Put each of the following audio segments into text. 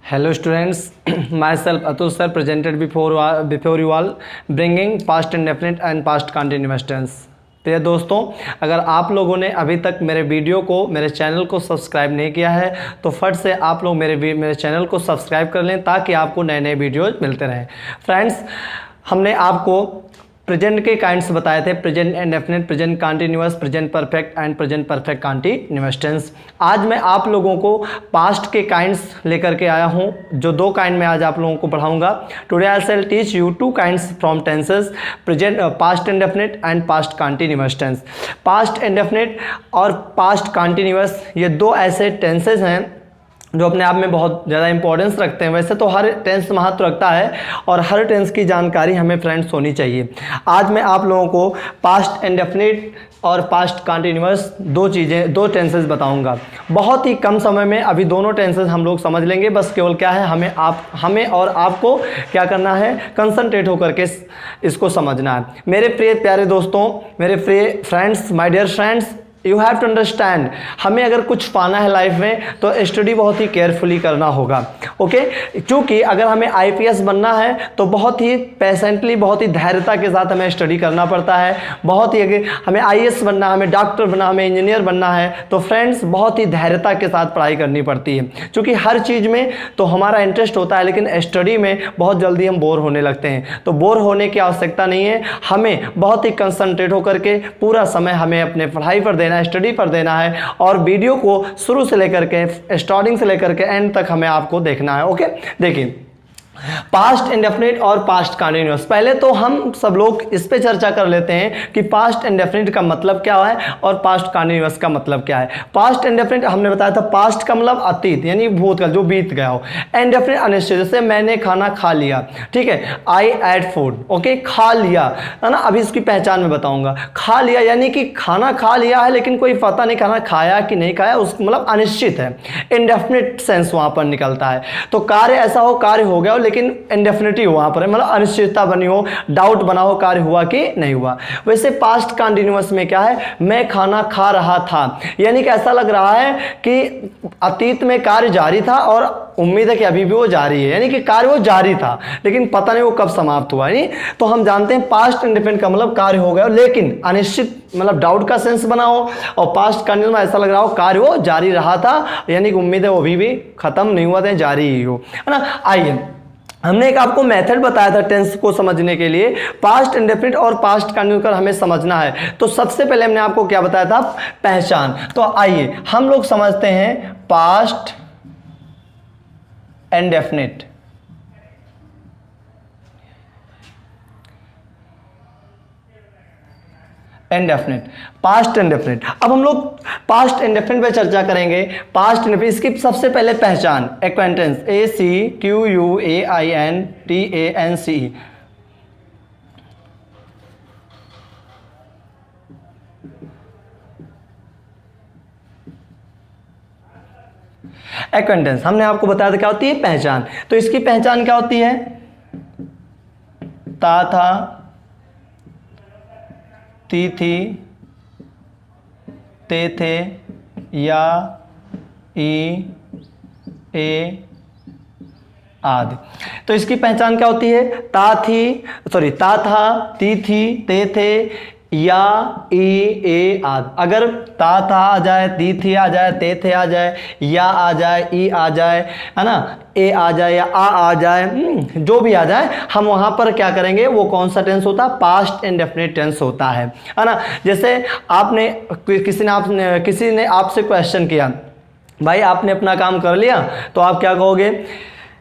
Hello students, myself Atul sir presented before you all bringing past indefinite and past continuous tense। तो ये दोस्तों, अगर आप लोगों ने अभी तक मेरे वीडियो को मेरे चैनल को सब्सक्राइब नहीं किया है तो फट से आप लोग मेरे चैनल को सब्सक्राइब कर लें ताकि आपको नए नए वीडियोज मिलते रहें। फ्रेंड्स, हमने आपको प्रेजेंट के काइंड्स बताए थे, present indefinite, present continuous, present perfect and present perfect continuous tense. आज मैं आप लोगों को पास्ट के काइंड्स लेकर के आया हूं, जो दो काइंड में आज आप लोगों को पढ़ाऊंगा। Today I shall teach you two kinds from tenses, present past indefinite and past continuous tense. Past indefinite और पास्ट कंटिन्यूअस ये दो ऐसे टेंसेस हैं जो अपने आप में बहुत ज़्यादा इंपॉर्टेंस रखते हैं। वैसे तो हर टेंस महत्व रखता है और हर टेंस की जानकारी हमें फ्रेंड्स होनी चाहिए। आज मैं आप लोगों को पास्ट इंडेफिनिट और पास्ट कंटिन्यूअस दो टेंसेस बताऊंगा। बहुत ही कम समय में अभी दोनों टेंसेस हम लोग समझ लेंगे। बस केवल क्या है, हमें और आपको क्या करना है, कंसंट्रेट होकर के इसको समझना है। मेरे प्रिय प्यारे दोस्तों, मेरे प्रिय friends, my dear friends, you have to understand, हमें अगर कुछ पाना है लाइफ में तो स्टडी बहुत ही केयरफुली करना होगा। ओके, क्योंकि अगर हमें आईपीएस बनना है तो बहुत ही पेशेंटली, बहुत ही धैर्यता के साथ हमें स्टडी करना पड़ता है। बहुत ही, अगर हमें आईएएस बनना, हमें डॉक्टर बनना, हमें इंजीनियर बनना है तो फ्रेंड्स बहुत ही धैर्यता के साथ पढ़ाई करनी पड़ती है। क्योंकि हर चीज़ में तो हमारा इंटरेस्ट होता है, लेकिन स्टडी में बहुत जल्दी हम बोर होने लगते हैं। तो बोर होने की आवश्यकता नहीं है, हमें बहुत ही कंसंट्रेट होकर के पूरा समय हमें अपने पढ़ाई पर देना है, स्टडी पर देना है और वीडियो को शुरू से लेकर के, स्टार्टिंग से लेकर के एंड तक हमें आपको देखना है। ओके, देखिए पास्ट इंडेफिनिट और पास्ट कंटिन्यूअस। पहले तो हम सब लोग इस पे चर्चा कर लेते हैं कि पास्ट इंडेफिनिट का मतलब क्या है और पास्ट कंटिन्यूअस का मतलब क्या है। पास्ट इंडेफिनिट हमने बताया था, पास्ट का मतलब अतीत यानी भूतकाल जो बीत गया हो। इंडेफिनिट अनिश्चित, जैसे मैंने खाना खा लिया, ठीक है, आई एट फूड, ओके, खा लिया है ना। अभी इसकी पहचान में बताऊंगा। खा लिया यानी कि खाना खा लिया है लेकिन कोई पता नहीं खाना खाया कि नहीं खाया, उसका मतलब अनिश्चित है, इंडेफिनिट सेंस वहां पर निकलता है। तो कार्य ऐसा हो, कार्य हो गया हो लेकिन इंडेफिनिटी वहां पर है, मतलब अनिश्चितता बनी हो, डाउट बना हो, कार्य हुआ कि नहीं हुआ। वैसे पास्ट कंटिन्यूअस में क्या है, मैं खाना खा रहा था, यानी कि ऐसा लग रहा है कि अतीत में कार्य जारी था और उम्मीद है कि अभी भी वो जारी है, यानी कि कार्य वो जारी था लेकिन पता नहीं वो कब समाप्त हुआ। नहीं तो हम जानते हैं पास्ट इंडेफिनिट का मतलब कार्य हो गया लेकिन अनिश्चित, मतलब डाउट का सेंस बना हो। और पास्ट कंटिन्यूअस में ऐसा लग रहा हो कार्य वो जारी रहा था, यानी कि उम्मीद है वो अभी भी खत्म नहीं हुआ था, जारी ही हो, है ना। आइए, हमने एक आपको मेथड बताया था टेंस को समझने के लिए, पास्ट इंडेफिनिट और पास्ट कंटिन्यूअस हमें समझना है। तो सबसे पहले हमने आपको क्या बताया था, पहचान। तो आइए हम लोग समझते हैं past indefinite. Indefinite, past indefinite. अब हम लोग पास्ट इंडेफिनिट पे चर्चा करेंगे। पास्ट इंडेफिनिट, इसकी सबसे पहले पहचान, एक्वेंटेंस, ACQUAINTANCE। एक्वेंटेंस हमने आपको बताया था क्या होती है, पहचान। तो इसकी पहचान क्या होती है, ता था, ती थी, ते थे, या, ई, ए आदि। तो इसकी पहचान क्या होती है, ता था, ती थी, ते थे, या, ई, ए आदि। अगर ता था आ जाए, ती थी आ जाए, ते थे आ जाए, या आ जाए, ई आ जाए, है ना, ए आ जाए या आ जाए, जो भी आ जाए, हम वहां पर क्या करेंगे, वो कौन सा टेंस होता है, पास्ट इंडेफिनिट टेंस होता है ना। जैसे किसी ने आपसे क्वेश्चन किया, भाई आपने अपना काम कर लिया, तो आप क्या कहोगे,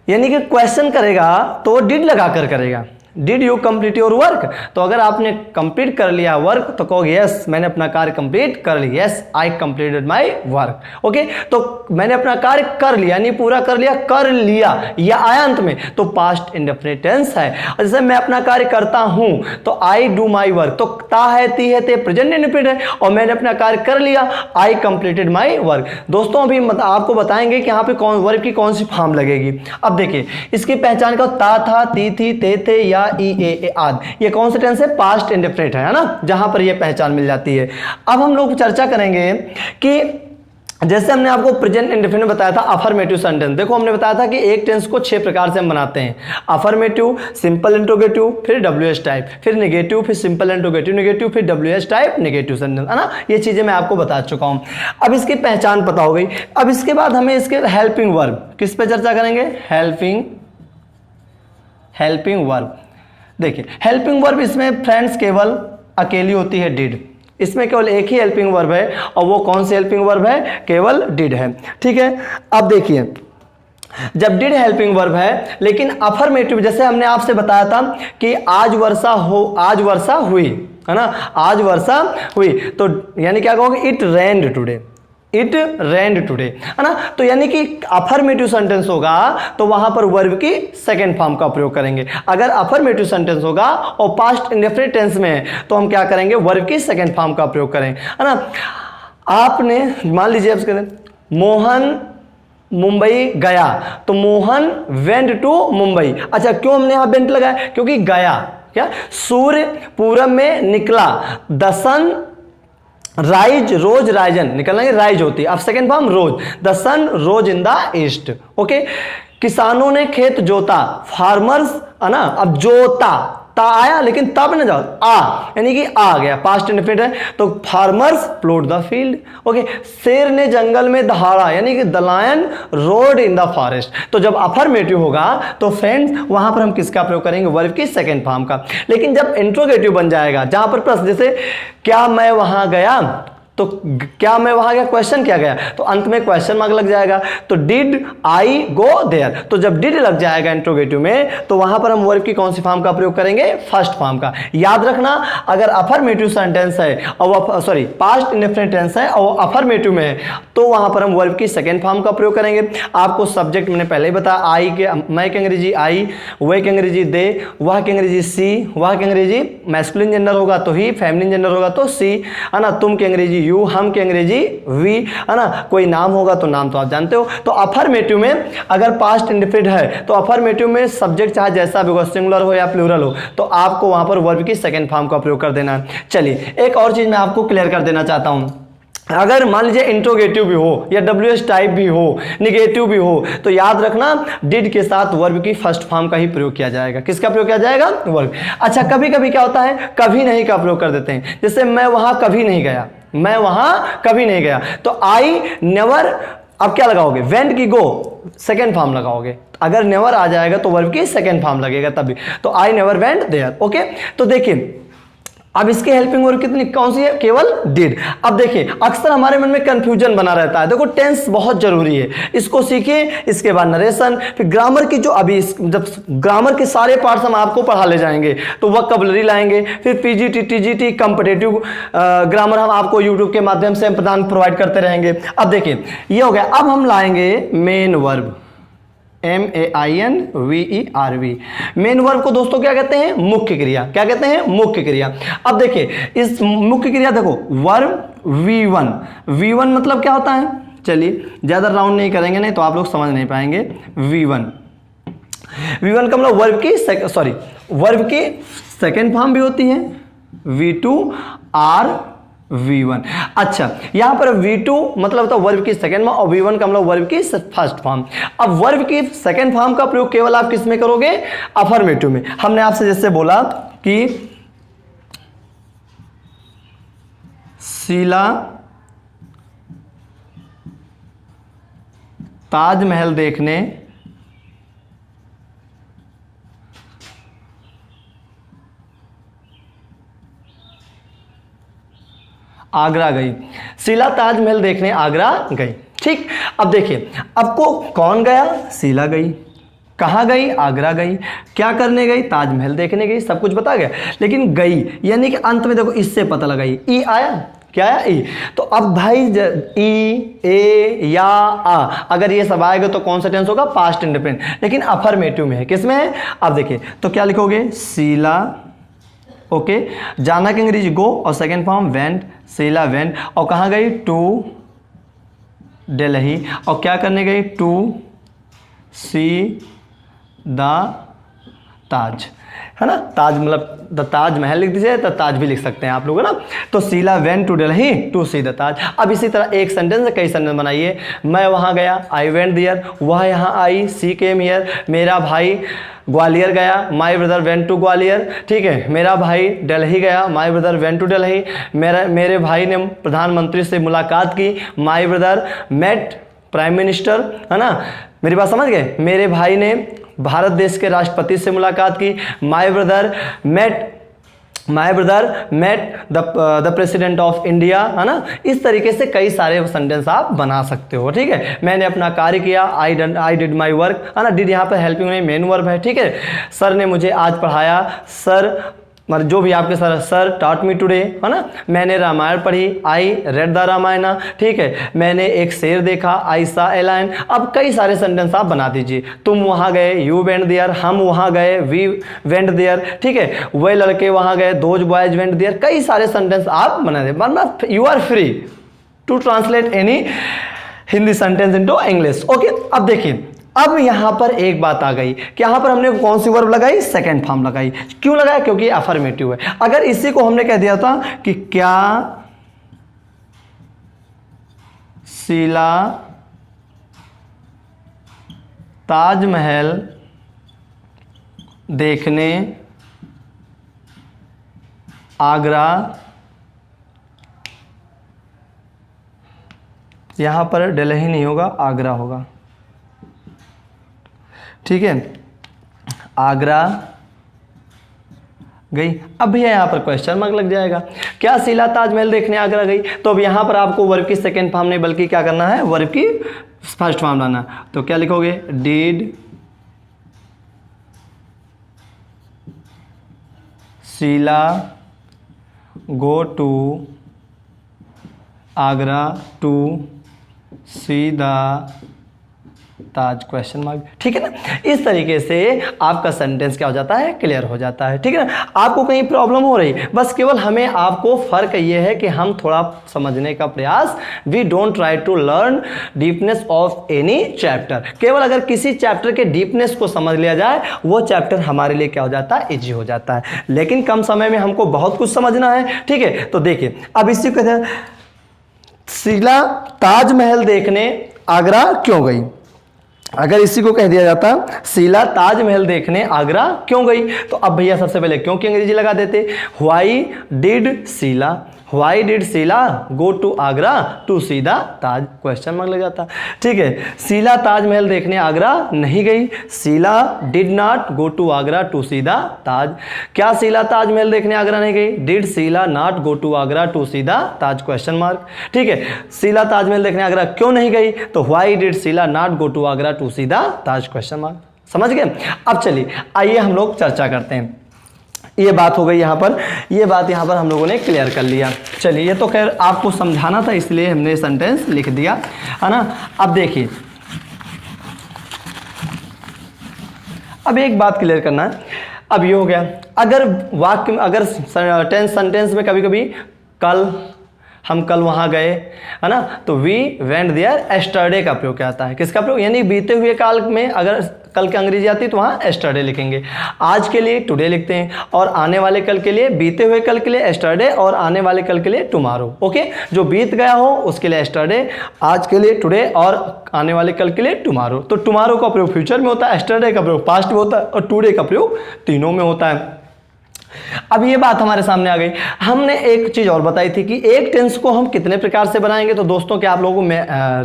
यानी कि क्वेश्चन करेगा तो वो डिड लगा कर करेगा, did you complete your work. तो अगर आपने कंप्लीट कर लिया वर्क तो कहोगे यस, मैंने अपना कार्य कंप्लीट कर लिया, yes I completed my work. Okay, तो मैंने अपना कार्य कर लिया यानी पूरा कर लिया, या आया अंत में तो पास्ट इंडेफिनिट टेंस है। जैसे मैं अपना कार्य करता हूं तो आई डू माई वर्क, तो ता है, ती है, ते प्रेजेंट इंडेफिनिट है और मैंने अपना कार्य कर लिया, आई कंप्लीटेड माई वर्क। दोस्तों अभी आपको बताएंगे कि यहाँ पे वर्क की कौन सी फॉर्म लगेगी। अब देखिए इसकी पहचान का, ता था, ती थी, ते थे, या, ई, ए आदि, ये कौन सा टेंस है, पास्ट इंडेफिनिट है ना, जहां पर ये पहचान मिल जाती है। अब हम लोग चर्चा करेंगे कि जैसे हमने आपको प्रेजेंट इंडेफिनिट बताया था अफर्मेटिव सेंटेंस, देखो हमने बताया था कि एक टेंस को 6 प्रकार से हम बनाते हैं, अफर्मेटिव, सिंपल इंट्रोगेटिव, फिर डब्ल्यूएच टाइप, फिर नेगेटिव, फिर सिंपल इंट्रोगेटिव नेगेटिव, फिर डब्ल्यूएच टाइप नेगेटिव सेंटेंस, है ना। ये चीजें मैं आपको बता चुका हूं। अब इसकी पहचान पता हो गई। अब इसके बाद हमें इसके हेल्पिंग वर्ब, किस पे चर्चा करेंगे, हेल्पिंग वर्ब। देखिए हेल्पिंग वर्ब इसमें फ्रेंड्स केवल अकेली होती है, डिड। इसमें केवल एक ही हेल्पिंग वर्ब है, और वो कौन सी हेल्पिंग वर्ब है, केवल डिड है। ठीक है, अब देखिए जब डिड हेल्पिंग वर्ब है, लेकिन अफर्मेटिव, जैसे हमने आपसे बताया था कि आज वर्षा हुई, है ना, आज वर्षा हुई, तो यानी क्या कहोगे, it rained today, it rained today, है ना। तो यानी कि अफर्मेटिव सेंटेंस होगा तो वहां पर वर्ब की सेकेंड फॉर्म का प्रयोग करेंगे। अगर अफर्मेटिव सेंटेंस होगा और पास्ट इंडेफिनिट टेंस में है तो हम क्या करेंगे, वर्ब की सेकेंड फॉर्म का प्रयोग करेंगे, है ना। आपने मान लीजिए आप करें मोहन मुंबई गया, तो मोहन वेंट टू मुंबई। अच्छा, क्यों हमने यहां वेंट लगाया, क्योंकि गया क्या, सूर्य पूरब में निकला, the sun rise, rose risen निकलना ही राइज होती है, अब second form rose, the sun rose in the east. Okay, किसानों ने खेत जोता, फार्मर्स, है ना। अब जोता, ता आया लेकिन तब न जाओ, आ यानी कि आ गया, पास्ट इंडेफिनिट है, तो farmers plot the field. Okay, शेर ने जंगल में दहाड़ा, यानी कि the lion roared in the forest. तो जब अफर्मेटिव होगा तो फ्रेंड्स वहां पर हम किसका प्रयोग करेंगे, वर्ब की सेकेंड फॉर्म का। लेकिन जब इंट्रोगेटिव बन जाएगा, जहां पर प्रश्न, जैसे क्या मैं वहां गया, तो क्या मैं वहां गया, क्वेश्चन क्या गया, तो अंत में क्वेश्चन मार्क लग जाएगा, तो डिड आई गो देयर। तो जब डिड लग जाएगा इंट्रोगेटिव में, तो वहां पर हम वर्ब की कौन सी फॉर्म का प्रयोग करेंगे, फर्स्ट फॉर्म का। याद रखना, अगर अफर्मेटिव सेंटेंस है और सॉरी पास्ट इंडेफिनिट टेंस है और अफर्मेटिव में है, तो वहां पर हम वर्ब की सेकेंड फॉर्म का प्रयोग करेंगे। आपको सब्जेक्ट मैंने पहले ही बताया, आई के, मैं की अंग्रेजी आई, वह की अंग्रेजी दे, वह की अंग्रेजी सी, वह की अंग्रेजी मैस्कुलिन जेंडर होगा तो ही, फेमिनिन जेंडर होगा तो सी, है ना। तुम की अंग्रेजी यू, हम की अंग्रेजी वी, है ना। कोई नाम होगा तो नाम तो आप जानते हो। तो अफर्मेटिव में अगर पास्ट इंडेफिनिट है तो अफर्मेटिव में सब्जेक्ट चाहे जैसा भी हो, सिंगुलर हो या प्लूरल हो, तो आपको वहां पर वर्ब की सेकंड फॉर्म का प्रयोग कर देना है। चलिए एक और चीज मैं आपको क्लियर कर देना चाहता हूं, अगर मान लीजिए इंट्रोगेटिव भी हो या डब्ल्यूएच टाइप भी हो, निगेटिव भी हो, तो याद रखना डिड के साथ वर्ब की फर्स्ट फॉर्म का ही प्रयोग किया जाएगा। किसका प्रयोग किया जाएगा, वर्ब। अच्छा, कभी कभी क्या होता है, कभी नहीं का प्रयोग कर देते हैं, जैसे मैं वहां कभी नहीं गया, मैं वहां कभी नहीं गया, तो आई नेवर, अब क्या लगाओगे, वेंट की गो सेकेंड फॉर्म लगाओगे। अगर नेवर आ जाएगा तो वर्ब की सेकेंड फॉर्म लगेगा तभी, तो I never went there. Okay, तो देखिए अब इसकी हेल्पिंग वर्ब कितनी, कौन सी है, केवल डिड। अब देखिए अक्सर हमारे मन में कंफ्यूजन बना रहता है, देखो टेंस बहुत जरूरी है, इसको सीखिए, इसके बाद नरेशन, फिर ग्रामर की जो अभी जब ग्रामर के सारे पार्ट्स हम आपको पढ़ा ले जाएंगे, तो वोकैबुलरी लाएंगे, फिर पीजीटी, टीजीटी, कंपिटेटिव ग्रामर हम आपको यूट्यूब के माध्यम से प्रोवाइड करते रहेंगे। अब देखिए ये हो गया, अब हम लाएंगे main verb, MEINVERB। Main verb को दोस्तों क्या कहते हैं, मुख्य क्रिया। क्या कहते हैं, मुख्य क्रिया। अब देखिए इस मुख्य क्रिया, देखो वर्ब V1, V1 मतलब क्या होता है, चलिए ज्यादा राउंड नहीं करेंगे, नहीं तो आप लोग समझ नहीं पाएंगे। V1 का मतलब वर्ब की सेकेंड फॉर्म भी होती है, V2 और V1। अच्छा, यहां पर V2 मतलब होता है वर्ब की सेकेंड फॉर्म और V1 का मतलब वर्ब की फर्स्ट फॉर्म। अब वर्ब की सेकेंड फॉर्म का प्रयोग केवल आप किस में करोगे, अफर्मेटिव में। हमने आपसे जैसे बोला कि शीला ताजमहल देखने आगरा गई, शीला ताजमहल देखने आगरा गई। ठीक, अब देखिए आपको कौन गया, शीला गई, कहाँ गई, आगरा गई, क्या करने गई, ताजमहल देखने गई, सब कुछ बता गया। लेकिन गई यानी कि अंत में देखो इससे पता लगा, ई आया, क्या आया, ई। तो अब भाई ई, ए या आ, अगर ये सब आएगा तो कौन सा टेंस होगा, पास्ट इंडेफिनिट। लेकिन अफर्मेटिव में है, किसमें है, अब देखिए तो क्या लिखोगे, शीला, ओके, जाना की अंग्रेजी गो और second form went, Sheela went, और कहाँ गई, टू दिल्ली, और क्या करने गई, टू सी द ताज। है ना, ताज मतलब द ताजमहल लिख दीजिए तो ताज भी लिख सकते हैं आप लोग, है ना। तो Sheela went to Delhi to see the Taj. अब इसी तरह एक सेंटेंस से कई सेंटेंस बनाइए। मैं वहाँ गया, आई वेंट देयर, वह यहाँ आई, सी केम हियर, मेरा भाई ग्वालियर गया, my brother went to Gwalior, ठीक है। मेरा भाई दिल्ली गया, my brother went to Delhi. मेरे भाई ने प्रधानमंत्री से मुलाकात की, my brother met prime minister, है ना। मेरी बात समझ गए। मेरे भाई ने भारत देश के राष्ट्रपति से मुलाकात की, my brother met the president of India, है ना। इस तरीके से कई सारे सेंटेंस आप बना सकते हो, ठीक है। मैंने अपना कार्य किया, आई डिड माई वर्क, है ना। डिड यहाँ पर हेल्पिंग में मेन वर्ब है, ठीक है। सर ने मुझे आज पढ़ाया, सर मतलब जो भी आपके सर टॉट मी टुडे, है ना। मैंने रामायण पढ़ी, आई रेड द रामायण, ठीक है। मैंने एक शेर देखा, आई सा ए लायन। अब कई सारे सेंटेंस आप बना दीजिए। तुम वहाँ गए, यू वेंट देयर, हम वहाँ गए, वी वेंट देयर, ठीक है। वे लड़के वहाँ गए, दोज बॉयज वेंट देयर। कई सारे सेंटेंस आप बना दे, मतलब you are free to translate any Hindi sentence into English. Okay, अब देखिए, अब यहां पर एक बात आ गई कि यहां पर हमने कौन सी वर्ब लगाई, सेकंड फॉर्म लगाई। क्यों लगाया, क्योंकि अफर्मेटिव है। अगर इसी को हमने कह दिया था कि क्या शीला ताजमहल देखने आगरा, यहां पर दिल्ली नहीं होगा, आगरा होगा, ठीक है। आगरा गई। अब भैया यहाँ पर क्वेश्चन मार्क लग जाएगा, क्या शीला ताजमहल देखने आगरा गई। तो अब यहाँ पर आपको वर्ब की सेकंड फॉर्म नहीं बल्कि क्या करना है, वर्ब की फर्स्ट फॉर्म लाना। तो क्या लिखोगे, did Sheela go to Agra to see the Taj, question mark, ठीक है ना। इस तरीके से आपका सेंटेंस क्या हो जाता है, क्लियर हो जाता है, ठीक है ना। आपको कहीं प्रॉब्लम हो रही, बस केवल हमें आपको फर्क ये है कि हम थोड़ा समझने का प्रयास, we don't try to learn deepness of any chapter. केवल अगर किसी चैप्टर के डीपनेस को समझ लिया जाए, वो चैप्टर हमारे लिए क्या हो जाता है, इजी हो जाता है। लेकिन कम समय में हमको बहुत कुछ समझना है, ठीक है। तो देखिए, अब इसी को शीला ताजमहल देखने आगरा क्यों गई। अगर इसी को कह दिया जाता शीला ताजमहल देखने आगरा क्यों गई, तो अब भैया सबसे पहले क्यों की अंग्रेजी लगा देते। Why did Sheela go to Agra to see the Taj, question mark लग जाता, ठीक है। शीला ताजमहल देखने आगरा नहीं गई, Sheela did not go to Agra to see the Taj. क्या शीला ताजमहल देखने आगरा नहीं गई, did Sheela not go to Agra to see the Taj, question mark, ठीक है। शीला ताजमहल देखने आगरा क्यों नहीं गई, तो why did Sheela not go to Agra to see the Taj, question mark. समझ गए। अब चलिए आइए हम लोग चर्चा करते हैं। ये बात हो गई यहाँ पर, ये बात यहाँ पर हम लोगों ने क्लियर कर लिया। चलिए, ये तो खैर आपको समझाना था इसलिए हमने सेंटेंस लिख दिया, है ना। अब देखिए, अब एक बात क्लियर करना है। अब ये हो गया, अगर वाक्य, अगर टेंस सेंटेंस में कभी कभी हम कल वहाँ गए, है ना, तो वी वेंट देयर एस्टरडे का प्रयोग क्या आता है, किसका प्रयोग, यानी बीते हुए काल में अगर कल की अंग्रेजी आती है तो वहाँ एस्टरडे लिखेंगे। आज के लिए टुडे लिखते हैं, और आने वाले कल के लिए, बीते हुए कल के लिए एस्टरडे, और आने वाले कल के लिए टुमारो। ओके, जो बीत गया हो उसके लिए एस्टरडे, आज के लिए टुडे, और आने वाले कल के लिए टुमारो। तो टुमारो का प्रयोग फ्यूचर में होता है, एस्टरडे का प्रयोग पास्ट में होता है, और टुडे का प्रयोग तीनों में होता है। अब ये बात हमारे सामने आ गई। हमने एक चीज और बताई थी कि एक टेंस को हम कितने प्रकार से बनाएंगे। तो दोस्तों, क्या आप लोगों को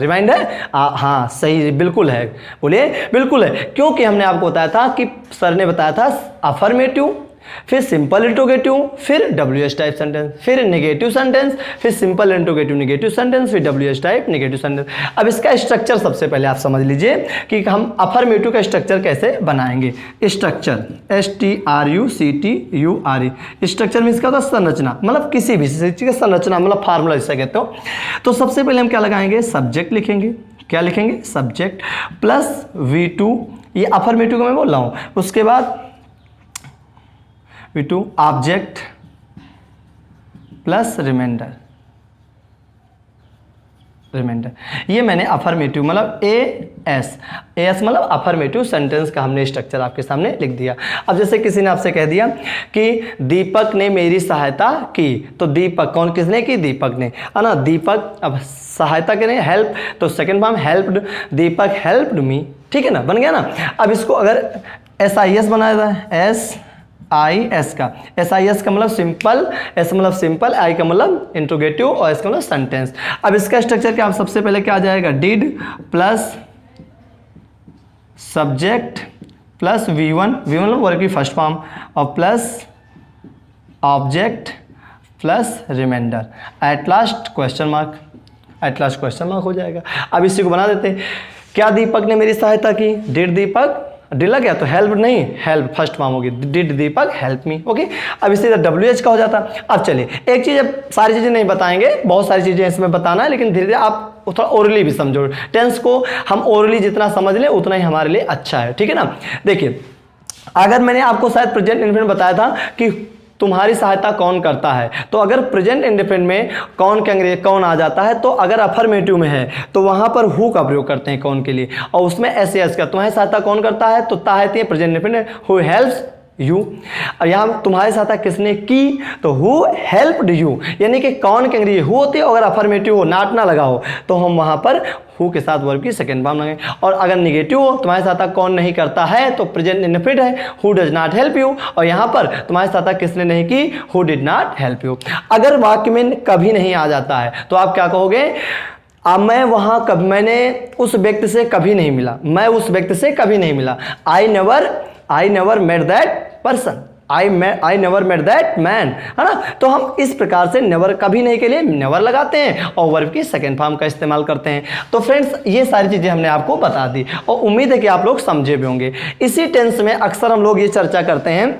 रिमाइंड है? हाँ, सही, बिल्कुल है, बोलिए बिल्कुल है। क्योंकि हमने आपको बताया था कि सर ने बताया था अफर्मेटिव, फिर सिंपल इंट्रोगेटिव, फिर WH टाइप सेंटेंस, फिर नेगेटिव सेंटेंस, फिर सिंपल इंट्रोगेटिव नेगेटिव सेंटेंस, फिर WH टाइप नेगेटिव सेंटेंस। अब इसका स्ट्रक्चर सबसे पहले आप समझ लीजिए कि हम अफर्मेटिव का स्ट्रक्चर कैसे बनाएंगे। स्ट्रक्चर STRUCTURE, स्ट्रक्चर मीन्स क्या होता है, संरचना, मतलब किसी भी चीज की संरचना, मतलब फार्मूला जिसे कहते हो। तो सबसे पहले हम क्या लगाएंगे, सब्जेक्ट लिखेंगे। क्या लिखेंगे, सब्जेक्ट प्लस V2, ये अफर्मेटिव को मैं बोल रहा हूँ। उसके बाद V2 object plus reminder, reminder. ये मैंने अफर्मेटिव मतलब एएस मतलब अफर्मेटिव सेंटेंस का हमने स्ट्रक्चर आपके सामने लिख दिया। अब जैसे किसी ने आपसे कह दिया कि दीपक ने मेरी सहायता की, तो दीपक कौन किसने की? दीपक ने, है ना। दीपक अब सहायता करें हेल्प, तो सेकंड फॉर्म हेल्प्ड, दीपक हेल्प्ड मी, ठीक है ना, बन गया ना। अब इसको अगर SIS बनाया जाए, SIS का, SIS का मतलब सिंपल, S मतलब सिंपल, I का मतलब इंट्रोगेटिव और S का मतलब सेंटेंस। अब इसका स्ट्रक्चर क्या, सबसे पहले क्या आ जाएगा? Did plus subject plus V1 मतलब वर्ब की फर्स्ट फॉर्म, और plus object plus reminder, at last question mark, at last question mark हो जाएगा। अब इसी को बना देते हैं। क्या दीपक ने मेरी सहायता की? डिड दीपक, डिड लग गया तो हेल्प नहीं, हेल्प फर्स्ट फॉर्म होगी, did Deepak help me, okay. अब इसी तरह WH का हो जाता। अब चलिए एक चीज़, अब सारी चीज़ें नहीं बताएंगे, बहुत सारी चीज़ें इसमें बताना है, लेकिन धीरे धीरे आप थोड़ा ओरली भी समझो। टेंस को हम ओरली जितना समझ लें उतना ही हमारे लिए अच्छा है, ठीक है ना। देखिए अगर मैंने आपको शायद प्रेजेंट इंडेफिनिट बताया था कि तुम्हारी सहायता कौन करता है, तो अगर प्रेजेंट इंडेफिनिट में कौन आ जाता है, तो अगर अफर्मेटिव में है तो वहां पर हु का प्रयोग करते हैं कौन के लिए, और उसमें SAS का, तुम्हारी सहायता कौन करता है, तो ताहती है present indefinite, who helps you. और यहाँ तुम्हारी सहायता किसने की, तो हु हेल्प्ड यू, यानी कि कौन के अंग्रेजी हु होती है। अगर अफर्मेटिव हो, नॉट ना लगा हो, तो हम वहां पर हु के साथ वर्ब की सेकंड फॉर्म लगाएंगे। और अगर निगेटिव हो, तुम्हारी सहायता कौन नहीं करता है, तो प्रेजेंट इंडेफिनिट है, who does not help you, और यहाँ पर तुम्हारी सहायता किसने नहीं की, who did not help you. अगर वाक्य में कभी नहीं आ जाता है तो आप क्या कहोगे? मैं वहां कभी, मैंने उस व्यक्ति से कभी नहीं मिला, मैं उस व्यक्ति से कभी नहीं मिला। I never met that person, I never met that man, है ना। तो हम इस प्रकार से नेवर, कभी नहीं के लिए नेवर लगाते हैं और वर्ब की सेकंड फॉर्म का इस्तेमाल करते हैं। तो फ्रेंड्स ये सारी चीजें हमने आपको बता दी और उम्मीद है कि आप लोग समझे भी होंगे। इसी टेंस में अक्सर हम लोग ये चर्चा करते हैं।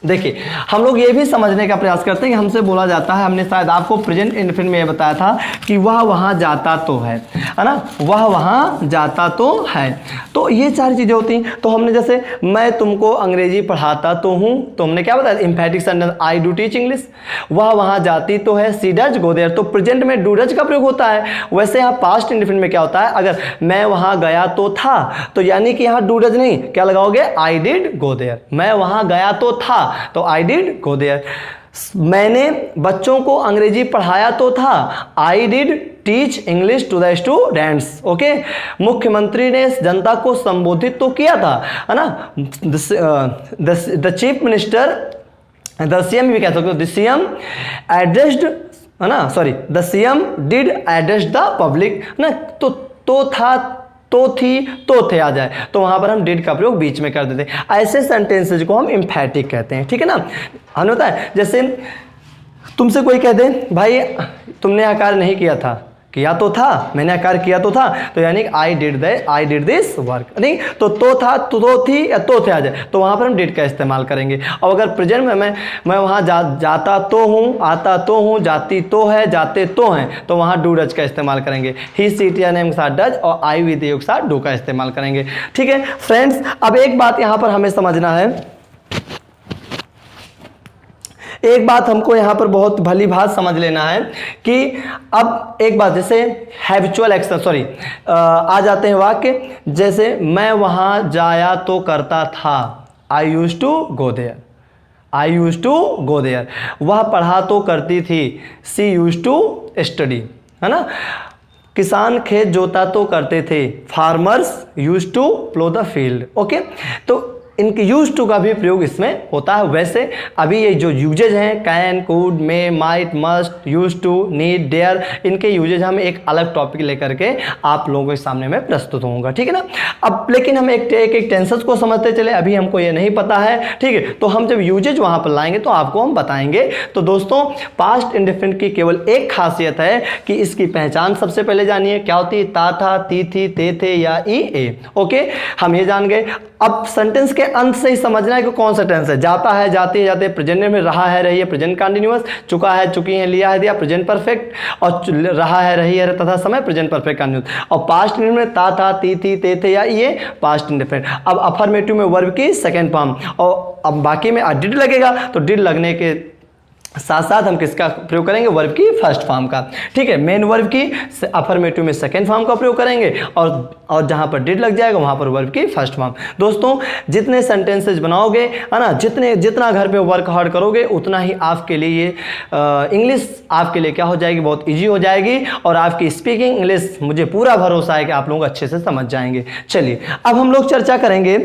देखिए हम लोग ये भी समझने का प्रयास करते हैं कि हमसे बोला जाता है, हमने शायद आपको प्रेजेंट इंडेफिनिट में ये बताया था कि वह वहां जाता तो है ना, वह वहां जाता तो है। तो ये सारी चीजें होती हैं। तो हमने जैसे मैं तुमको अंग्रेजी पढ़ाता तो हूं, तो हमने क्या बताया? एम्फैटिक sentence, I do teach English. वह वहां जाती तो है, सी डज गो देयर, तो प्रेजेंट में डू डज का प्रयोग होता है। वैसे यहाँ पास्ट इंडेफिनिट में क्या होता है? अगर मैं वहां गया तो था, तो यानी कि यहाँ डू डज नहीं, क्या लगाओगे? I did go there. मैं वहां गया तो था, तो आई डिड गो देयर। मैंने बच्चों को अंग्रेजी पढ़ाया तो था, I did teach English to the students, okay. मुख्यमंत्री ने जनता को संबोधित तो किया था, है ना। The chief minister, the CM भी कह सकते हो, द सीएम एड्रेस्ड, है ना, sorry, the CM did address the public, ना। तो था, तो थी, तो थे आ जाए तो वहां पर हम डिड का प्रयोग बीच में कर देते हैं। ऐसे सेंटेंसेज को हम एम्फैटिक कहते हैं, ठीक है ना। हमें होता है जैसे तुमसे कोई कह दे भाई तुमने यह कार्य नहीं किया था, किया तो था, मैंने कार्य किया तो था, तो यानी आई डिड दिस वर्क, नहीं तो था, तो थी या तो थे आ जाए तो वहां पर हम डिड का इस्तेमाल करेंगे। और अगर प्रेजेंट में मैं वहां जाता तो हूं, आता तो हूं, जाती तो है, जाते तो हैं, तो वहां डू डज का इस्तेमाल करेंगे। ही सी टी नेम के साथ डज और आई विद योग के साथ डू का इस्तेमाल करेंगे, ठीक है फ्रेंड्स। अब एक बात यहां पर हमें समझना है, एक बात हमको यहाँ पर बहुत भली बात समझ लेना है कि अब एक बात, जैसे हैबिचुअल एक्शन, सॉरी, आ जाते हैं वाक्य, जैसे मैं वहाँ जाया तो करता था, I used to go there, I used to go there. वह पढ़ा तो करती थी, सी यूज्ड टू स्टडी, है ना। किसान खेत जोता तो करते थे, farmers used to plough the field, okay. तो इनके यूज टू का भी प्रयोग इसमें होता है। वैसे अभी ये जो यूजेज हैं, can, could, may, might, must, use to, need, dare, इनके यूजेज हम एक अलग टॉपिक लेकर के आप लोगों के सामने में प्रस्तुत होऊंगा, ठीक है ना। अब लेकिन हम एक टेंसेस को समझते चले, अभी हमको ये नहीं पता है, ठीक है। तो हम जब यूजेज वहां पर लाएंगे तो आपको हम बताएंगे। तो दोस्तों पास्ट इंडेफिनिट की केवल एक खासियत है कि इसकी पहचान सबसे पहले जानिए, क्या होती है? ता था, ती थी, ते थे या ई ए, ओके, हम ये जान गए। अब सेंटेंस के अंत से ही समझना है कि कौन सा टेंस है। जाता है, जाती है, जाते, प्रेजेंट में, रहा है, रही है, प्रेजेंट कंटिन्यूअस, चुका है, चुकी है, लिया है, दिया, प्रेजेंट परफेक्ट, और रहा है, रही है तथा समय, प्रेजेंट परफेक्ट कंटिन्यूअस। और पास्ट में ता था, ती थी, ते थे या ये पास्ट इंडेफिनिट। अब अफर्मेटिव में वर्ब की सेकंड फॉर्म, और अब बाकी में डिड लगेगा, तो डिड लगने के साथ साथ हम किसका प्रयोग करेंगे, वर्ब की फर्स्ट फॉर्म का। ठीक है, मेन वर्ब की अफर्मेटिव में सेकंड फॉर्म का प्रयोग करेंगे और जहां पर डिड लग जाएगा वहां पर वर्ब की फर्स्ट फॉर्म। दोस्तों जितने सेंटेंसेज बनाओगे है ना, जितना घर पे वर्क हार्ड करोगे उतना ही आपके लिए इंग्लिश आपके लिए क्या हो जाएगी, बहुत ईजी हो जाएगी और आपकी स्पीकिंग इंग्लिश मुझे पूरा भरोसा है कि आप लोग अच्छे से समझ जाएंगे। चलिए अब हम लोग चर्चा करेंगे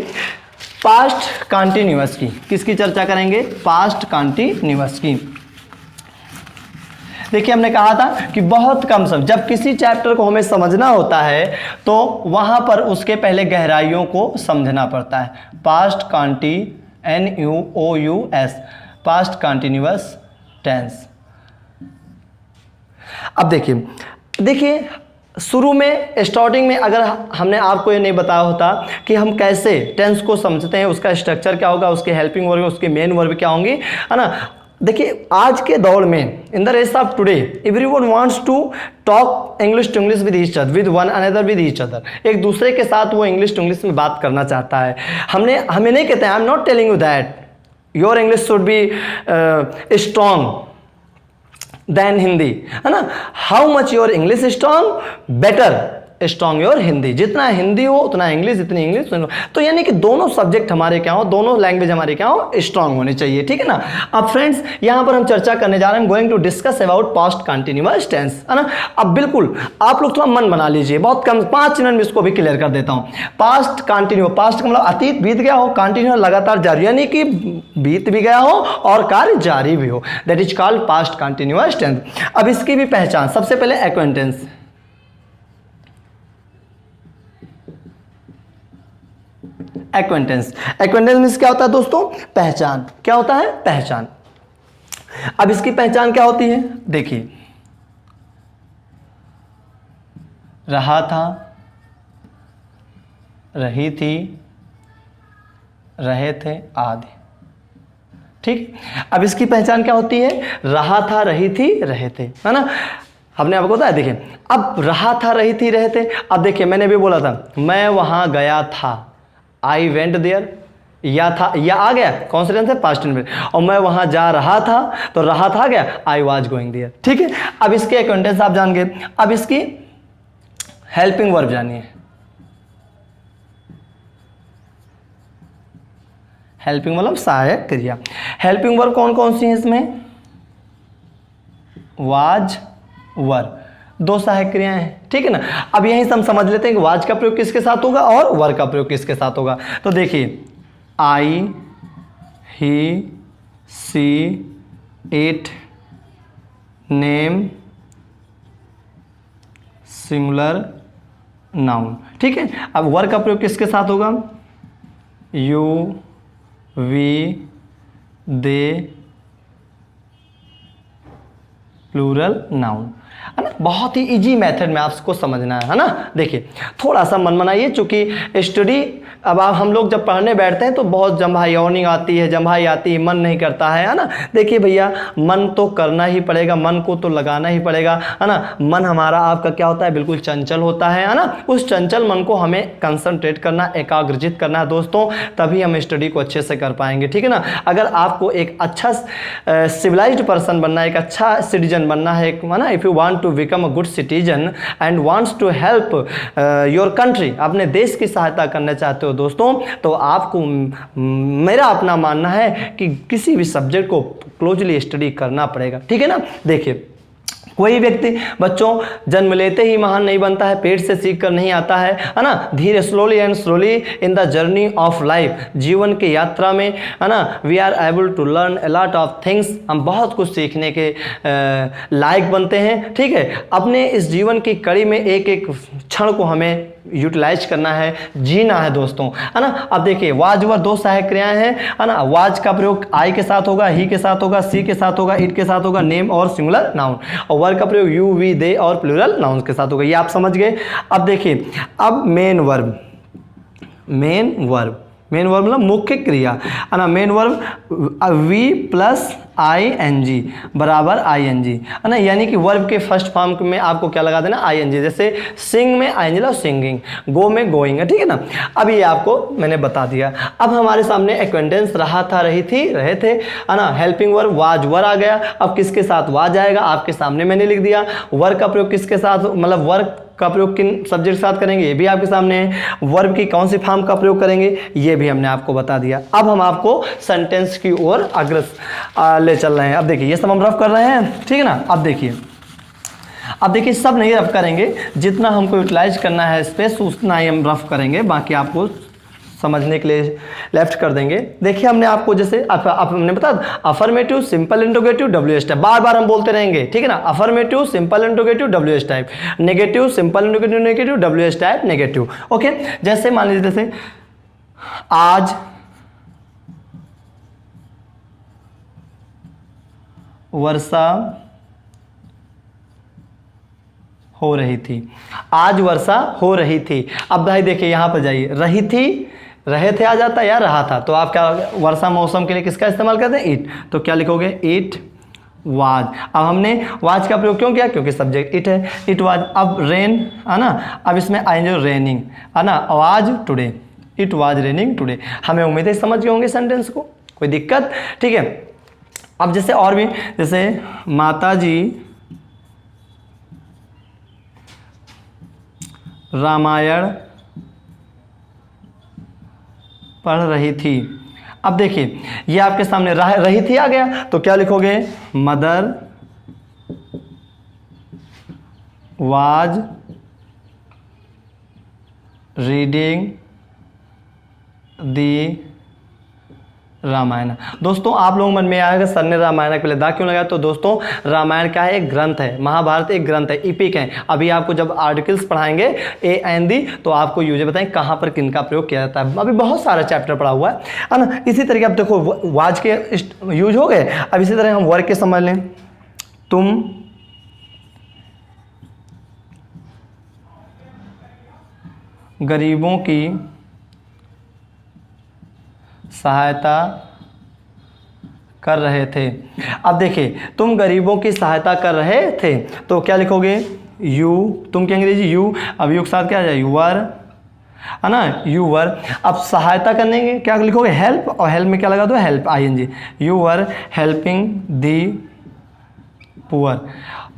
पास्ट कॉन्टिन्यूअस की। किसकी चर्चा करेंगे, पास्ट कॉन्टिन्यूअस की। देखिए हमने कहा था कि बहुत कम समय, जब किसी चैप्टर को हमें समझना होता है तो वहां पर उसके पहले गहराइयों को समझना पड़ता है। Past NUOUS, past continuous tense. अब देखिए शुरू में स्टार्टिंग में अगर हमने आपको ये नहीं बताया होता कि हम कैसे टेंस को समझते हैं, उसका स्ट्रक्चर क्या होगा, उसके हेल्पिंग वर्ब, उसके मेन वर्ब क्या होंगे, है ना। देखिए आज के दौर में in the race of today everyone wants to talk English to English with each other, with one another, with each other. एक दूसरे के साथ वो इंग्लिश टू इंग्लिश में बात करना चाहता है। हमें नहीं कहते, I am not telling you that your English should be strong then Hindi, है ना। How much your English strong, better strong your Hindi. जितना हिंदी हो उतना इंग्लिश, जितनी इंग्लिश। तो यानी कि दोनों सब्जेक्ट हमारे क्या हो, दोनों लैंग्वेज हमारे क्या हो, स्ट्रॉन्ग होनी चाहिए। ठीक है ना। अब फ्रेंड्स यहां पर हम चर्चा करने जा रहे हैं, going to discuss about past continuous tense, है ना। अब बिल्कुल आप लोग थोड़ा मन बना लीजिए, बहुत कम 5 मिनट में इसको भी क्लियर कर देता हूं। पास्ट कंटिन्यू, पास्ट का मतलब अतीत बीत गया हो, कंटिन्यू लगातार जारी, यानी कि बीत भी गया हो और कार्य जारी भी हो, that is called past continuous tense. अब इसकी भी पहचान, सबसे पहले एक्वेंटेंस। एक्वेंटेंस मीन्स क्या होता है दोस्तों, पहचान। क्या होता है, पहचान। अब इसकी पहचान क्या होती है, देखिए रहा था, रही थी, रहे थे आदि। ठीक, अब इसकी पहचान क्या होती है, रहा था, रही थी, रहे थे, है ना। हमने आपको बताया, देखिए अब रहा था, रही थी, रहे थे। अब देखिए मैंने भी बोला था मैं वहां गया था, आई वेंट देयर, या था, या आ गया, कौन सा टेंस है, पास्ट टेंस में। और मैं वहां जा रहा था, तो रहा था गया, आई वाज गोइंग देयर। ठीक है, अब इसके एक्वेंटेंस आप जान गए। अब इसकी हेल्पिंग वर्ब जानिए। हेल्पिंग मतलब सहायक क्रिया। हेल्पिंग वर्ब कौन कौन सी है इसमें, वाज, वर, 2 सहायक क्रियाएं हैं। ठीक है ना। अब यहीं से हम समझ लेते हैं कि वाज का प्रयोग किसके साथ होगा और वर का प्रयोग किसके साथ होगा। तो देखिए I, he, she, it, name, singular, noun. ठीक है, अब वर का प्रयोग किसके साथ होगा, you, we, they, plural, noun, है ना। बहुत ही इजी मेथड में आपको समझना है ना। देखिए थोड़ा सा मन बनाइए, चूंकि स्टडी अब आप हम लोग जब पढ़ने बैठते हैं तो बहुत जम्भाई आती है, जम्भाई आती है, मन नहीं करता है ना। देखिए भैया मन तो करना ही पड़ेगा, मन को तो लगाना ही पड़ेगा, है ना। मन हमारा आपका क्या होता है, बिल्कुल चंचल होता है ना। उस चंचल मन को हमें कंसंट्रेट करना, एकाग्रजित करना है दोस्तों, तभी हम स्टडी को अच्छे से कर पाएंगे। ठीक है ना। अगर आपको एक अच्छा सिविलाइज्ड पर्सन बनना है, एक अच्छा सिटीजन बनना है ना, if you want to become a good citizen and wants to help your country, अपने देश की सहायता करना चाहते हो दोस्तों, तो आपको मेरा अपना मानना है कि किसी भी सब्जेक्ट को क्लोजली स्टडी करना पड़ेगा। ठीक है ना। देखिए कोई व्यक्ति बच्चों जन्म लेते ही महान नहीं बनता है, पेट से सीख कर नहीं आता है ना। धीरे slowly and slowly in the journey of life, जीवन की यात्रा में, है ना, we are able to learn a lot of things, हम बहुत कुछ सीखने के लायक बनते हैं। ठीक है, अपने इस जीवन की कड़ी में एक एक क्षण को हमें यूटिलाइज करना है, जीना है दोस्तों, है ना। अब देखिए वाज वर 2 सहायक क्रियाएं हैं, है ना। वाज का प्रयोग आई के साथ होगा, ही के साथ होगा, सी के साथ होगा, इट के साथ होगा, नेम और सिंगुलर नाउन। और वर का प्रयोग यू, वी, दे और प्लूरल नाउन के साथ होगा। ये आप समझ गए। अब देखिए अब मेन वर्ब मेन वर्ब मतलब मुख्य क्रिया है ना। Main verb V plus ING बराबर ING है ना, यानी कि वर्ब के फर्स्ट फॉर्म में आपको क्या लगा देना, ING। जैसे सिंग में ING लो, सिंगिंग, गो में गोइंग है, ठीक है ना। अब ये आपको मैंने बता दिया। अब हमारे सामने एक्वेंटेंस रहा था, रही थी, रहे थे, है ना। हेल्पिंग वर्ब वाज वर आ गया। अब किसके साथ वाज आएगा आपके सामने मैंने लिख दिया। वर्ब का प्रयोग किसके साथ, मतलब वर्ब का प्रयोग किन सब्जेक्ट के साथ करेंगे ये भी आपके सामने है। वर्ब की कौन सी फॉर्म का प्रयोग करेंगे ये भी हमने आपको बता दिया। अब हम आपको सेंटेंस की ओर अग्रसर ले चल रहे हैं। अब देखिए ये सब हम रफ कर रहे हैं, ठीक है ना। अब देखिए सब नहीं रफ करेंगे, जितना हमको यूटिलाइज करना है स्पेस उतना ही हम रफ करेंगे, बाकी आपको समझने के लिए लेफ्ट कर देंगे। देखिए हमने आपको जैसे हमने बता affirmative, simple interrogative, WH type, बार बार हम बोलते रहेंगे, ठीक है ना। Affirmative, simple interrogative, WH type. Negative, simple interrogative, negative, WH type, negative. Okay, जैसे मान लीजिए जैसे आज वर्षा हो रही थी, आज वर्षा हो रही थी। अब भाई देखिए यहां पर जाइए, रही थी, रहे थे आ जाता या रहा था, तो आप क्या वर्षा मौसम के लिए किसका इस्तेमाल करते हैं, इट। तो क्या लिखोगे, इट वाज। अब हमने वाज का प्रयोग क्यों किया, क्योंकि सब्जेक्ट इट है, इट वाज। अब रेन है ना, अब इसमें आएंगे रेनिंग है ना, was today, it was raining today. हमें उम्मीद है समझ गए होंगे सेंटेंस को, कोई दिक्कत, ठीक है। अब जैसे और भी, जैसे माता जी रामायण पढ़ रही थी। अब देखिए ये आपके सामने रही थी आ गया, तो क्या लिखोगे, मदर वाज रीडिंग दी रामायण। दोस्तों आप लोगों मन में आएगा सर ने रामायण के पहले दा क्यों लगाया, तो दोस्तों रामायण क्या है, एक ग्रंथ है, महाभारत एक ग्रंथ है, इपिक है। अभी आपको जब आर्टिकल्स पढ़ाएंगे ए एन दी, तो आपको यूज बताएं कहाँ पर किनका प्रयोग किया जाता है। अभी बहुत सारा चैप्टर पढ़ा हुआ है ना। इसी तरीके अब देखो वाज के यूज हो गए। अब इसी तरह हम वर्ग के समझ लें, तुम गरीबों की सहायता कर रहे थे। अब देखिए तुम गरीबों की सहायता कर रहे थे, तो क्या लिखोगे, यू, तुम की अंग्रेजी यू, अब यू के साथ क्या आ जाए, यूवर है ना, यूवर। अब सहायता करने के क्या लिखोगे, हेल्प, और हेल्प में क्या लगा दो, help ING, you were helping the poor.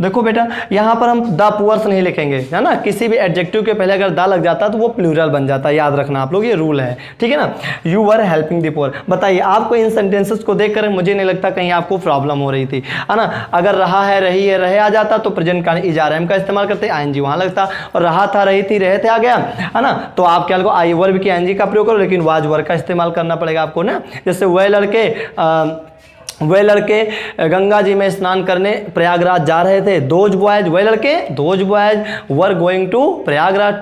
देखो बेटा यहाँ पर हम द पुअर्स नहीं लिखेंगे, है ना। किसी भी एडजेक्टिव के पहले अगर दा लग जाता है तो वो प्लूरल बन जाता है, याद रखना आप लोग, ये रूल है, ठीक है ना। You were helping the poor. बताइए आपको इन सेंटेंसेस को देखकर मुझे नहीं लगता कहीं आपको प्रॉब्लम हो रही थी, है ना। अगर रहा है, रही है, रहे आ जाता तो प्रेजेंट का इजारा का इस्तेमाल करते, ING वहाँ लगता, और रहा था, रही थी, रहे थे आ गया, है ना। तो आप क्या आई वर्ब की ING का प्रयोग करो, लेकिन वाज वर्ब का इस्तेमाल करना पड़ेगा आपको ना। जैसे वे लड़के गंगा जी में स्नान करने प्रयागराज जा रहे थे, दोज बॉयज, वे लड़के those boys were going to Prayagraj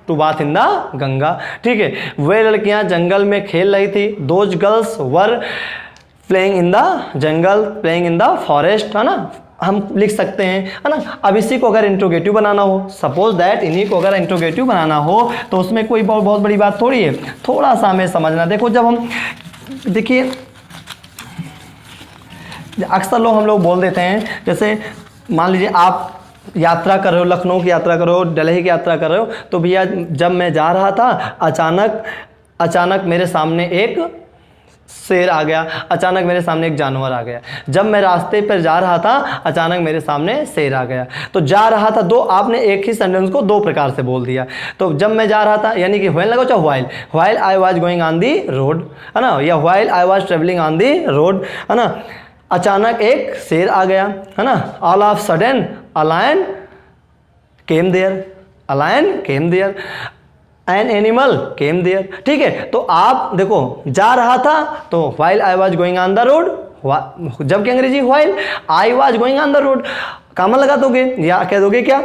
to bath in the Ganga, ठीक है। वे लड़कियां जंगल में खेल रही थी, those girls were playing in the jungle, playing in the forest, है ना। हम लिख सकते हैं, है ना। अब इसी को अगर इंट्रोगेटिव बनाना हो, सपोज दैट इन्हीं को अगर इंट्रोगेटिव बनाना हो, तो उसमें कोई बहुत बड़ी बात थोड़ी है, थोड़ा सा हमें समझना। देखो जब हम देखिए अक्सर लोग हम लोग बोल देते हैं, जैसे मान लीजिए आप यात्रा कर रहे हो, लखनऊ की यात्रा कर रहे हो, दिल्ली की यात्रा कर रहे हो, तो भैया जब मैं जा रहा था अचानक मेरे सामने एक शेर आ गया, अचानक मेरे सामने एक जानवर आ गया। जब मैं रास्ते पर जा रहा था अचानक मेरे सामने शेर आ गया। तो जा रहा था, दो आपने एक ही सेंटेंस को दो प्रकार से बोल दिया। तो जब मैं जा रहा था यानी कि व्हेन लगा, चाहे while I was going on the road, है ना, या while I was travelling on the road, है ना। अचानक एक शेर आ गया, है ना। All of sudden a lion came there, a lion came there, an animal came there, ठीक है। तो आप देखो जा रहा था तो while I was going on the road, जबकि अंग्रेजी while I was going on the road, comma लगा दोगे या कह दोगे क्या,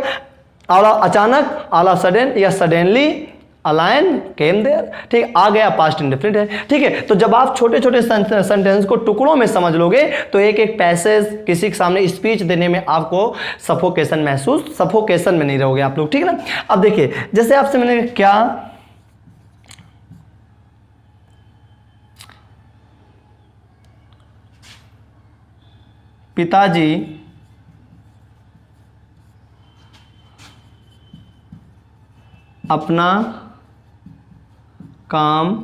अचानक, ऑल ऑफ सडन या suddenly a lion came there, ठीक, आ गया, पास्ट इंडेफिनिट है, ठीक है। तो जब आप छोटे छोटे सेंटेंस को टुकड़ों में समझ लोगे तो एक एक पैसेज किसी के सामने स्पीच देने में आपको सफोकेशन में नहीं रहोगे आप लोग, ठीक है ना। अब देखिए जैसे आपसे मैंने क्या पिताजी अपना काम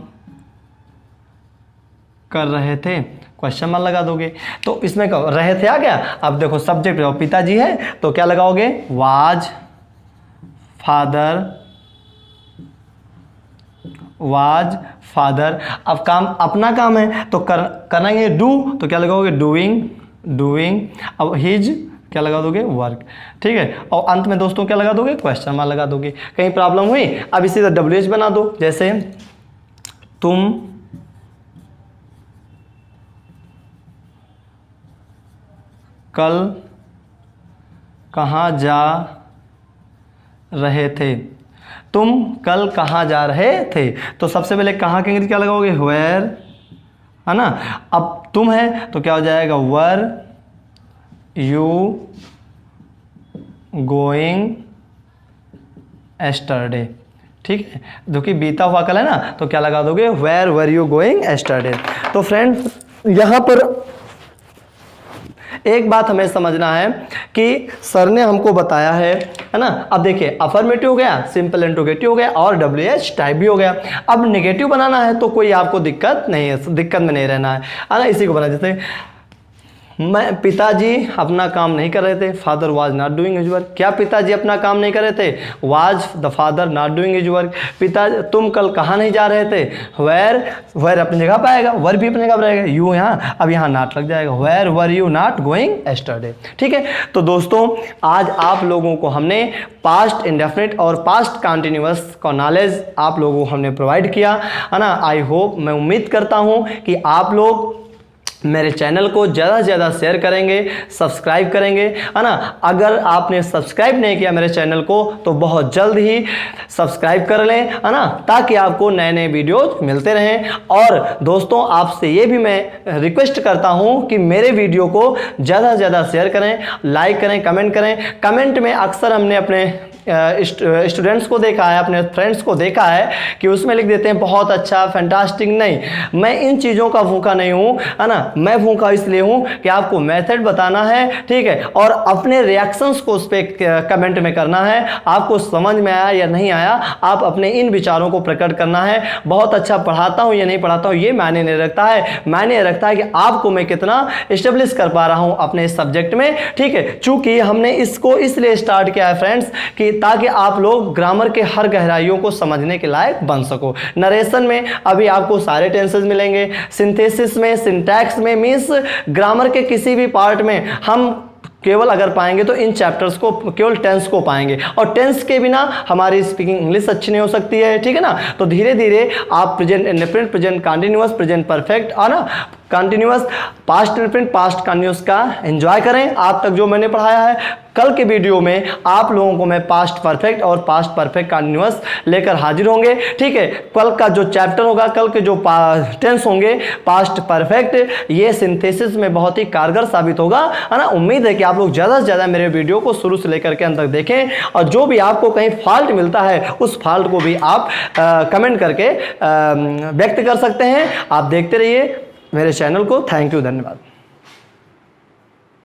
कर रहे थे, क्वेश्चन मार्क लगा दोगे। तो इसमें रहे थे आ गया। अब देखो सब्जेक्ट पिताजी है तो क्या लगाओगे, वाज फादर। अब काम अपना काम है तो करेंगे डू, तो क्या लगाओगे, डूइंग। अब हिज क्या लगा दोगे, वर्क। ठीक है, और अंत में दोस्तों क्या लगा दोगे, क्वेश्चन मार्क लगा दोगे। कहीं प्रॉब्लम हुई, अब इसी तरह WH बना दो, जैसे तुम कल कहाँ जा रहे थे, तुम कल कहाँ जा रहे थे। तो सबसे पहले कहाँ के अंग्रेजी क्या लगाओगे, वेयर, है ना। अब तुम है तो क्या हो जाएगा, वर यू गोइंग एस्टरडे। ठीक है, जो कि बीता हुआ कल है ना, तो क्या लगा दोगे, where were you going yesterday. तो फ्रेंड्स यहाँ पर एक बात हमें समझना है कि सर ने हमको बताया है ना। अब देखिए अफर्मेटिव हो गया, सिंपल इंट्रोगेटिव हो गया और WH टाइप भी हो गया। अब नेगेटिव बनाना है तो कोई आपको दिक्कत नहीं है, दिक्कत में नहीं रहना है ना। इसी को बना, जैसे पिताजी अपना काम नहीं कर रहे थे, father was not doing his work. क्या पिताजी अपना काम नहीं कर रहे थे, was the father not doing his work. तुम कल कहाँ नहीं जा रहे थे, वेयर अपनी जगह पर आएगा, वर भी अपनी जगह पर आएगा, यू यहाँ, अब यहाँ नॉट लग जाएगा, where were you not going yesterday. ठीक है, तो दोस्तों आज आप लोगों को हमने पास्ट इंडेफिनिट और पास्ट कंटिन्यूअस का नॉलेज आप लोगों को हमने प्रोवाइड किया, है ना। आई होप, मैं उम्मीद करता हूँ कि आप लोग मेरे चैनल को ज़्यादा से ज़्यादा शेयर करेंगे, सब्सक्राइब करेंगे, है ना। अगर आपने सब्सक्राइब नहीं किया मेरे चैनल को तो बहुत जल्द ही सब्सक्राइब कर लें, है ना, ताकि आपको नए नए वीडियोज मिलते रहें। और दोस्तों आपसे ये भी मैं रिक्वेस्ट करता हूँ कि मेरे वीडियो को ज़्यादा से ज़्यादा शेयर करें, लाइक करें, कमेंट करें। कमेंट में अक्सर हमने अपने स्टूडेंट्स को देखा है, अपने फ्रेंड्स को देखा है कि उसमें लिख देते हैं बहुत अच्छा, फैंटास्टिक। नहीं, मैं इन चीज़ों का भूखा नहीं हूँ, है ना। मैं भूखा इसलिए हूँ कि आपको मेथड बताना है, ठीक है, और अपने रिएक्शंस को उस पर कमेंट में करना है। आपको समझ में आया या नहीं आया, आप अपने इन विचारों को प्रकट करना है। बहुत अच्छा पढ़ाता हूँ या नहीं पढ़ाता हूँ ये मायने नहीं रखता है, मायने रखता है कि आपको मैं कितना इस्टेब्लिश कर पा रहा हूँ अपने इस सब्जेक्ट में। ठीक है, चूंकि हमने इसको इसलिए स्टार्ट किया है फ्रेंड्स कि ताकि आप लोग ग्रामर के हर गहराइयों को समझने के लायक बन सको। नरेशन में अभी आपको सारे टेंसेस मिलेंगे, सिंथेसिस में, सिंटैक्स में, मीन्स ग्रामर के किसी भी पार्ट में हम केवल अगर पाएंगे तो इन चैप्टर्स को, केवल टेंस को पाएंगे, और टेंस के बिना हमारी स्पीकिंग इंग्लिश अच्छी नहीं हो सकती है। ठीक है ना, तो धीरे धीरे आप present indefinite, present continuous, present perfect, है ना, continuous, past indefinite, past continuous का एंजॉय करें। आज तक जो मैंने पढ़ाया है, कल के वीडियो में आप लोगों को मैं पास्ट परफेक्ट और पास्ट परफेक्ट कंटिन्यूअस लेकर हाजिर होंगे। ठीक है, कल का जो चैप्टर होगा, कल के जो टेंस होंगे पास्ट परफेक्ट, ये सिंथेसिस में बहुत ही कारगर साबित होगा, है ना। उम्मीद है कि आप लोग ज़्यादा से ज़्यादा मेरे वीडियो को शुरू से लेकर के अंत तक देखें, और जो भी आपको कहीं फॉल्ट मिलता है उस फॉल्ट को भी आप कमेंट करके व्यक्त कर सकते हैं। आप देखते रहिए मेरे चैनल को। थैंक यू, धन्यवाद।